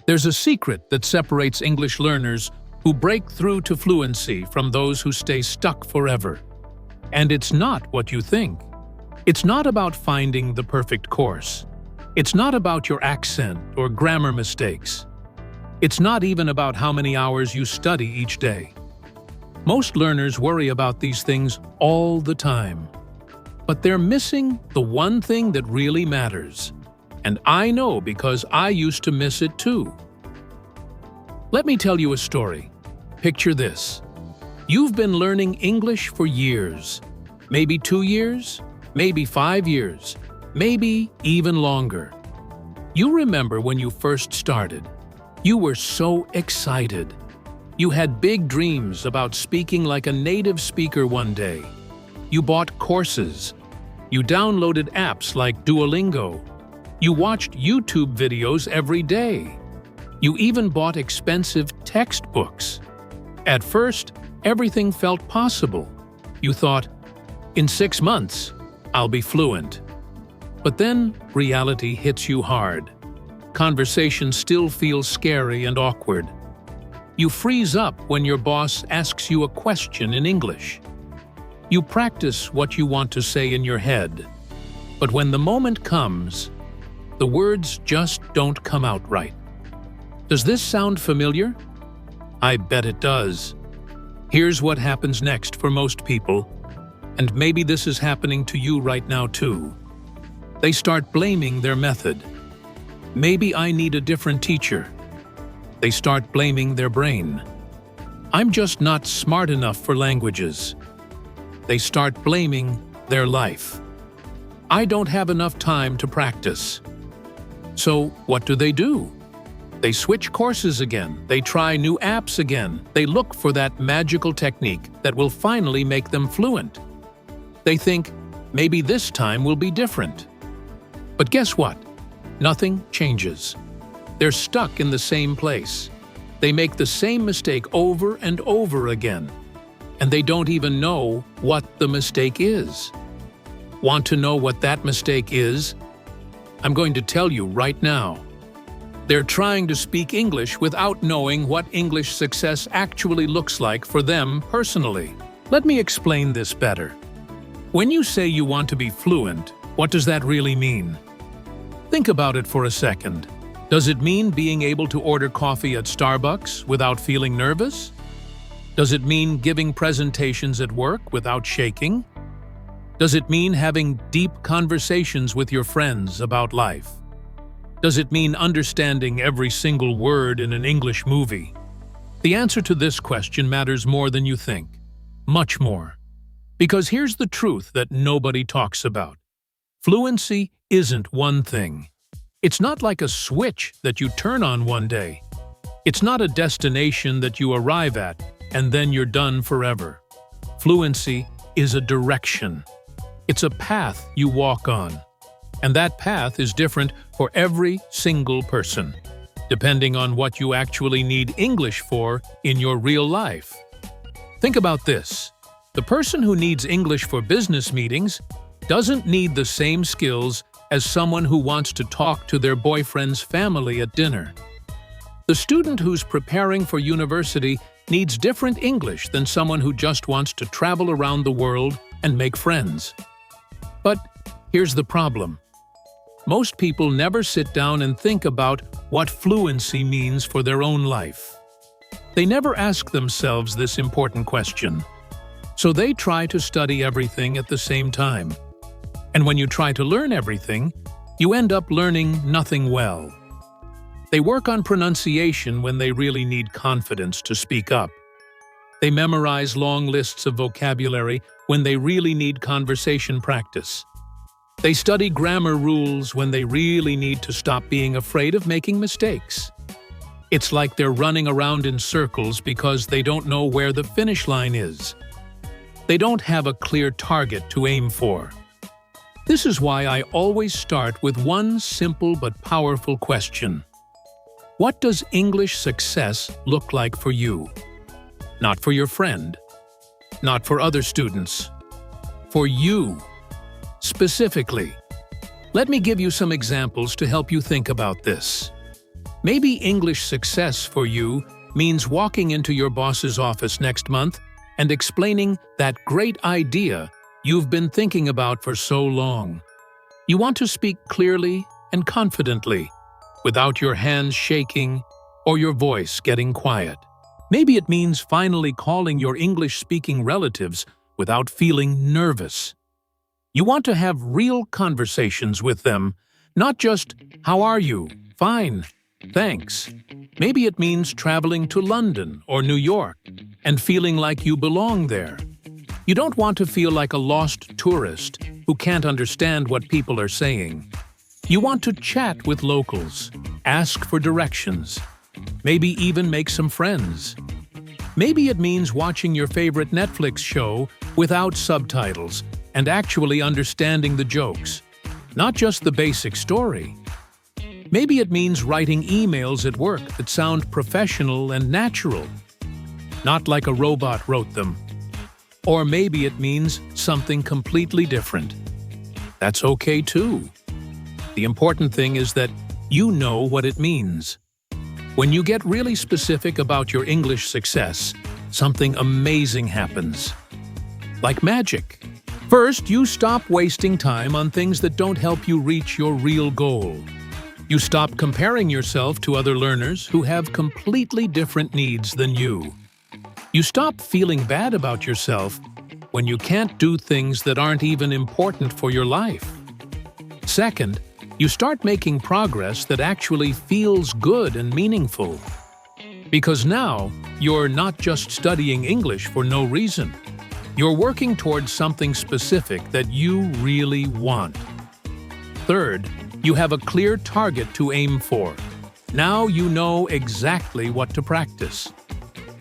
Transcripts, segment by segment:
There's a secret that separates English learners who break through to fluency from those who stay stuck forever. And it's not what you think. It's not about finding the perfect course. It's not about your accent or grammar mistakes. It's not even about how many hours you study each day. Most learners worry about these things all the time. But they're missing the one thing that really matters. And I know because I used to miss it too. Let me tell you a story. Picture this. You've been learning English for years. Maybe 2 years, maybe 5 years, maybe even longer. You remember when you first started. You were so excited. You had big dreams about speaking like a native speaker one day. You bought courses. You downloaded apps like Duolingo. You watched YouTube videos every day. You even bought expensive textbooks. At first, everything felt possible. You thought, in 6 months, I'll be fluent. But then reality hits you hard. Conversation still feels scary and awkward. You freeze up when your boss asks you a question in English. You practice what you want to say in your head. But when the moment comes, the words just don't come out right. Does this sound familiar? I bet it does. Here's what happens next for most people, and maybe this is happening to you right now too. They start blaming their method. Maybe I need a different teacher. They start blaming their brain. I'm just not smart enough for languages. They start blaming their life. I don't have enough time to practice. So what do? They switch courses again. They try new apps again. They look for that magical technique that will finally make them fluent. They think, maybe this time will be different. But guess what? Nothing changes. They're stuck in the same place. They make the same mistake over and over again. And they don't even know what the mistake is. Want to know what that mistake is? I'm going to tell you right now. They're trying to speak English without knowing what English success actually looks like for them personally. Let me explain this better. When you say you want to be fluent, what does that really mean? Think about it for a second. Does it mean being able to order coffee at Starbucks without feeling nervous? Does it mean giving presentations at work without shaking? Does it mean having deep conversations with your friends about life? Does it mean understanding every single word in an English movie? The answer to this question matters more than you think. Much more. Because here's the truth that nobody talks about. Fluency isn't one thing. It's not like a switch that you turn on one day. It's not a destination that you arrive at and then you're done forever. Fluency is a direction. It's a path you walk on. And that path is different for every single person, depending on what you actually need English for in your real life. Think about this. The person who needs English for business meetings doesn't need the same skills as someone who wants to talk to their boyfriend's family at dinner. The student who's preparing for university needs different English than someone who just wants to travel around the world and make friends. But here's the problem. Most people never sit down and think about what fluency means for their own life. They never ask themselves this important question. So they try to study everything at the same time. And when you try to learn everything, you end up learning nothing well. They work on pronunciation when they really need confidence to speak up. They memorize long lists of vocabulary when they really need conversation practice. They study grammar rules when they really need to stop being afraid of making mistakes. It's like they're running around in circles because they don't know where the finish line is. They don't have a clear target to aim for. This is why I always start with one simple but powerful question. What does English success look like for you? Not for your friend. Not for other students. For you. Specifically. Let me give you some examples to help you think about this. Maybe English success for you means walking into your boss's office next month and explaining that great idea you've been thinking about for so long. You want to speak clearly and confidently, without your hands shaking or your voice getting quiet. Maybe it means finally calling your English-speaking relatives without feeling nervous. You want to have real conversations with them, not just, "How are you? Fine. Thanks." Maybe it means traveling to London or New York and feeling like you belong there. You don't want to feel like a lost tourist who can't understand what people are saying. You want to chat with locals, ask for directions, maybe even make some friends. Maybe it means watching your favorite Netflix show without subtitles and actually understanding the jokes, not just the basic story. Maybe it means writing emails at work that sound professional and natural, not like a robot wrote them. Or maybe it means something completely different. That's okay too. The important thing is that you know what it means. When you get really specific about your English success, something amazing happens. Like magic. First, you stop wasting time on things that don't help you reach your real goal. You stop comparing yourself to other learners who have completely different needs than you. You stop feeling bad about yourself when you can't do things that aren't even important for your life. Second, you start making progress that actually feels good and meaningful. Because now, you're not just studying English for no reason. You're working towards something specific that you really want. Third, you have a clear target to aim for. Now you know exactly what to practice.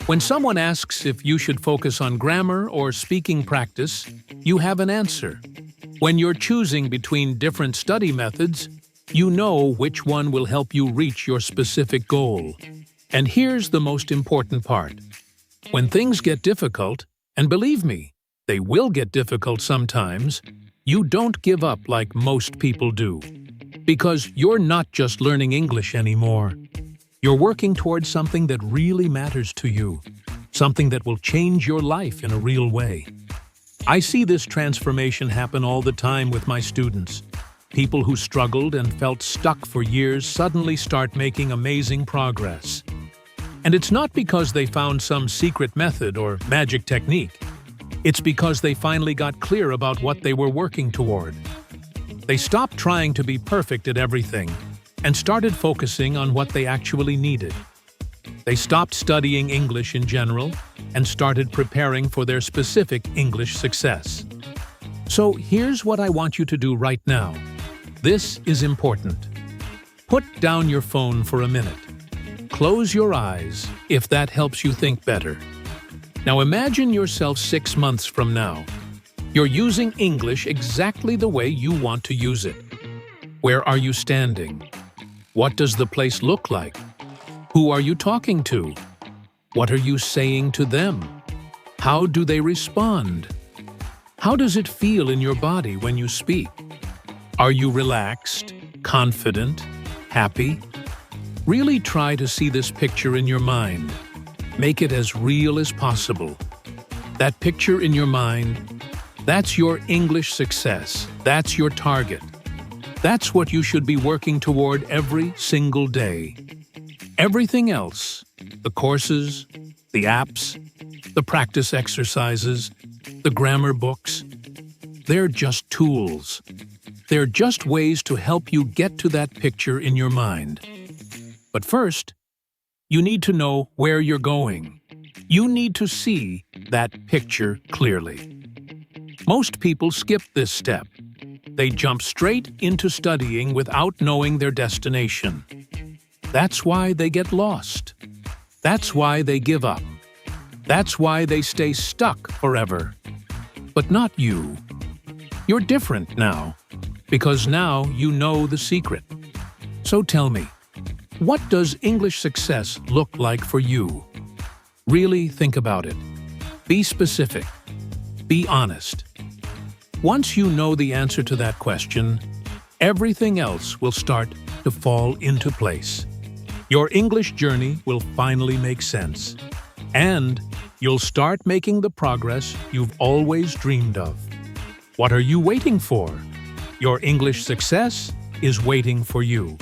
When someone asks if you should focus on grammar or speaking practice, you have an answer. When you're choosing between different study methods, you know which one will help you reach your specific goal. And here's the most important part. When things get difficult, and believe me, they will get difficult sometimes, you don't give up like most people do. Because you're not just learning English anymore. You're working towards something that really matters to you, something that will change your life in a real way. I see this transformation happen all the time with my students. People who struggled and felt stuck for years suddenly start making amazing progress. And it's not because they found some secret method or magic technique. It's because they finally got clear about what they were working toward. They stopped trying to be perfect at everything and started focusing on what they actually needed. They stopped studying English in general and started preparing for their specific English success. So here's what I want you to do right now. This is important. Put down your phone for a minute. Close your eyes if that helps you think better. Now imagine yourself 6 months from now. You're using English exactly the way you want to use it. Where are you standing? What does the place look like? Who are you talking to? What are you saying to them? How do they respond? How does it feel in your body when you speak? Are you relaxed, confident, happy? Really try to see this picture in your mind. Make it as real as possible. That picture in your mind, that's your English success. That's your target. That's what you should be working toward every single day. Everything else, the courses, the apps, the practice exercises, the grammar books, they're just tools. They're just ways to help you get to that picture in your mind. But first, you need to know where you're going. You need to see that picture clearly. Most people skip this step. They jump straight into studying without knowing their destination. That's why they get lost. That's why they give up. That's why they stay stuck forever. But not you. You're different now, because now you know the secret. So tell me, what does English success look like for you? Really think about it. Be specific. Be honest. Once you know the answer to that question, everything else will start to fall into place. Your English journey will finally make sense. And you'll start making the progress you've always dreamed of. What are you waiting for? Your English success is waiting for you.